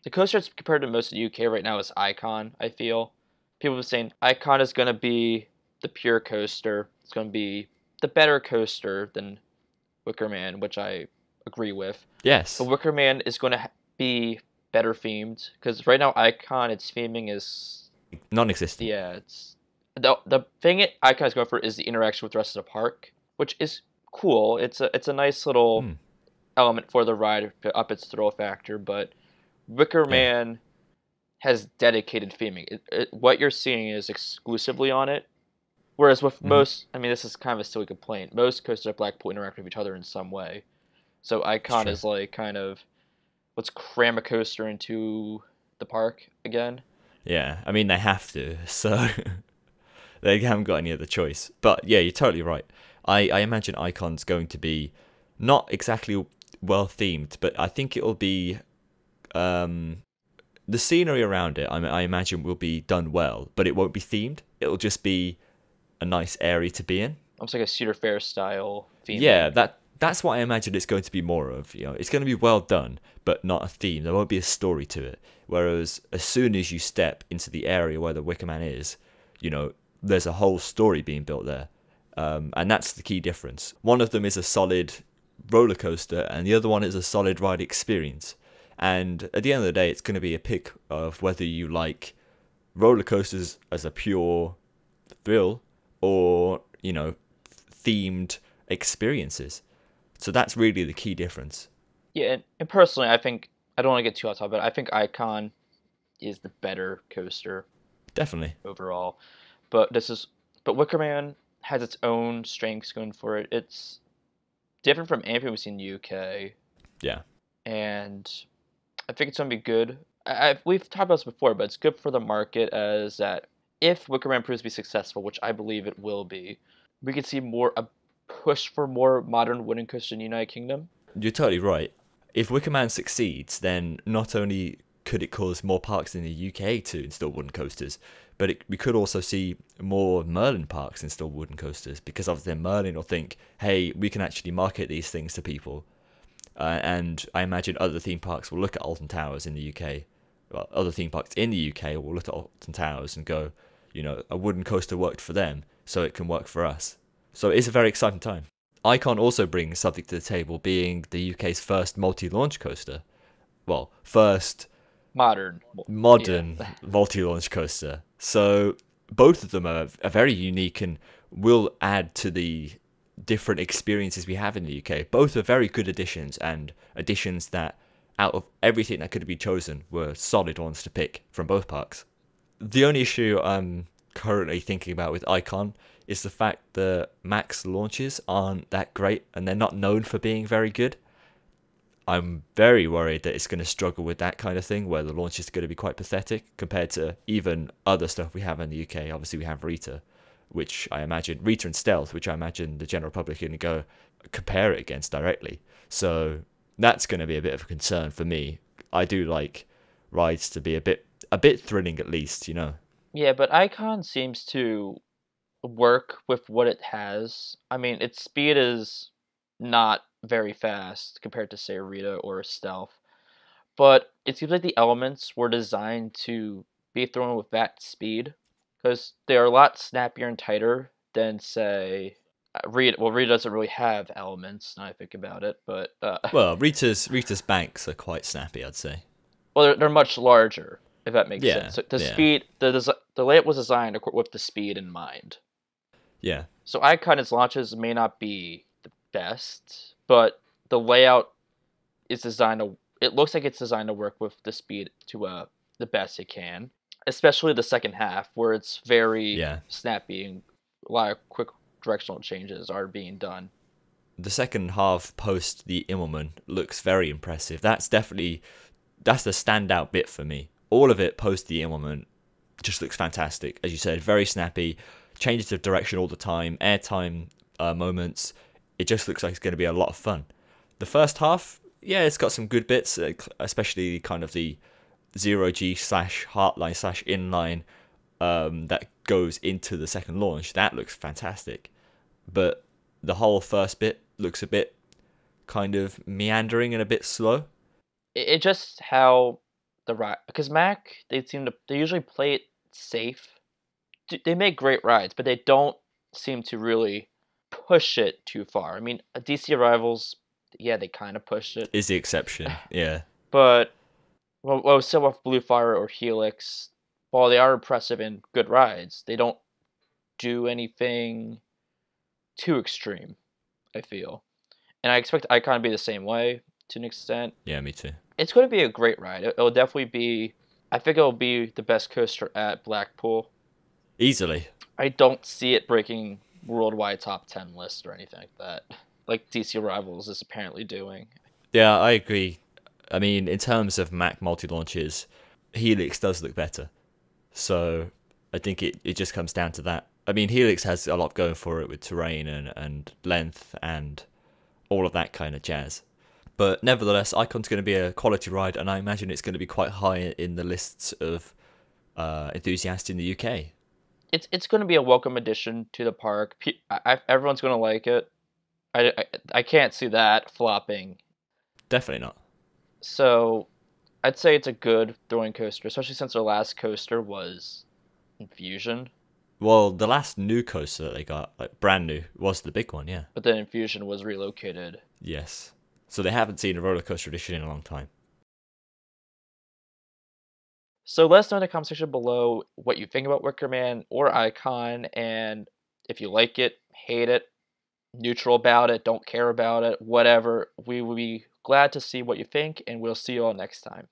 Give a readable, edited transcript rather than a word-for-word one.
The coaster that's compared to most of the UK right now is Icon, I feel. People have been saying Icon is going to be the pure coaster. It's going to be the better coaster than Wicker Man, which I agree with. But Yes, Wicker Man is going to be better themed because right now Icon its theming is non-existent. yeah it's the thing Icon is going for is the interaction with the rest of the park, which is cool. It's a nice little Hmm. element for the ride to up its thrill factor, but Wicker Yeah. Man has dedicated theming. What you're seeing is exclusively on it. Whereas with Hmm. most, I mean, this is kind of a silly complaint. Most coasters at Blackpool interact with each other in some way. So It's Icon true. is like kind of let's cram a coaster into the park again. Yeah, I mean they have to, so they haven't got any other choice. But yeah, you're totally right. I imagine Icon's going to be not exactly well themed, but I think it'll be um, the scenery around it. I imagine will be done well, but it won't be themed. It'll just be a nice area to be in. Almost like a Cedar Fair style Yeah, theming. that's what I imagine it's going to be more of. It's going to be well done, but not a theme. There won't be a story to it. Whereas as soon as you step into the area where the Wicker Man is, there's a whole story being built there, and that's the key difference. One of them is a solid roller coaster, and the other one is a solid ride experience. And at the end of the day, it's going to be a pick of whether you like roller coasters as a pure thrill or themed experiences. So that's really the key difference. Yeah, and personally, I think I don't want to get too off topic, but I think Icon is the better coaster Definitely. overall. But but Wicker Man has its own strengths going for it. It's different from anything we've seen in the UK, Yeah. and I think it's gonna be good. We've talked about this before, but it's good for the market as that if Wicker Man proves to be successful, which I believe it will be, we could see more a push for more modern wooden coasters in the United Kingdom. You're totally right. If Wicker Man succeeds, then not only could it cause more parks in the UK to install wooden coasters, but we could also see more Merlin parks install wooden coasters because obviously Merlin will think, hey, we can actually market these things to people. And I imagine other theme parks will look at Alton Towers in the UK. Well, other theme parks in the UK will look at Alton Towers and go, a wooden coaster worked for them, so it can work for us. So it is a very exciting time. Icon also brings something to the table, being the UK's first multi-launch coaster. Well, first Modern, yeah. modern multi-launch coaster. So both of them are very unique and will add to the different experiences we have in the UK. Both are very good additions and additions that out of everything that could be chosen were solid ones to pick from both parks. The only issue I'm currently thinking about with Icon is the fact that Max launches aren't that great and they're not known for being very good. I'm very worried that it's going to struggle with that kind of thing, where the launch is going to be quite pathetic compared to even other stuff we have in the UK. Obviously, we have Rita, which I imagine, Rita and Stealth, which I imagine the general public are going to go compare it against directly. So that's going to be a bit of a concern for me. I do like rides to be a bit thrilling at least. Yeah, but Icon seems to work with what it has. I mean, its speed is not very fast compared to, say, Rita or Stealth, but it seems like the elements were designed to be thrown with that speed because they are a lot snappier and tighter than, say, Rita. Well, Rita doesn't really have elements, now I think about it, but Well, Rita's banks are quite snappy, I'd say. well, they're much larger, if that makes sense. Yeah, So the yeah, speed, the layout was designed with the speed in mind. yeah. So Icon's launches may not be the best, but the layout is designed to. It looks like it's designed to work with the speed to the best it can, especially the second half where it's very Yeah. snappy and a lot of quick directional changes are being done. The second half post the Immelman looks very impressive. That's the standout bit for me. All of it post the Immelman just looks fantastic. As you said, very snappy, changes of direction all the time, airtime moments. It just looks like it's going to be a lot of fun. The first half, yeah, it's got some good bits, especially kind of the zero G slash heartline slash inline that goes into the second launch. That looks fantastic. But the whole first bit looks a bit kind of meandering and a bit slow. It just how the ride, because Mac, they usually play it safe. They make great rides, but they don't seem to really push it too far. I mean, DC Arrivals, yeah, they kind of pushed it, Is the exception. Yeah. but so with Blue Fire or Helix, while they are impressive and good rides, they don't do anything too extreme, I feel. And I expect Icon to be the same way to an extent. Yeah, me too. It's going to be a great ride. It'll definitely be. I think it'll be the best coaster at Blackpool. Easily. I don't see it breaking worldwide top 10 list or anything like that, like DC Rivals is apparently doing. Yeah, I agree. I mean, in terms of Mac multi-launches, Helix does look better. So I think it just comes down to that. I mean, Helix has a lot going for it with terrain and length and all of that kind of jazz. But nevertheless, Icon's going to be a quality ride, and I imagine it's going to be quite high in the lists of enthusiasts in the UK. It's going to be a welcome addition to the park. Everyone's going to like it. I can't see that flopping. Definitely not. So I'd say it's a good throwing coaster, especially since our last coaster was Infusion. Well, the last new coaster that they got, like brand new, was the big one, yeah. But then Infusion was relocated. Yes. So they haven't seen a roller coaster edition in a long time. So let us know in the comment section below what you think about Wicker Man or Icon, and if you like it, hate it, neutral about it, don't care about it, whatever. We will be glad to see what you think, and we'll see you all next time.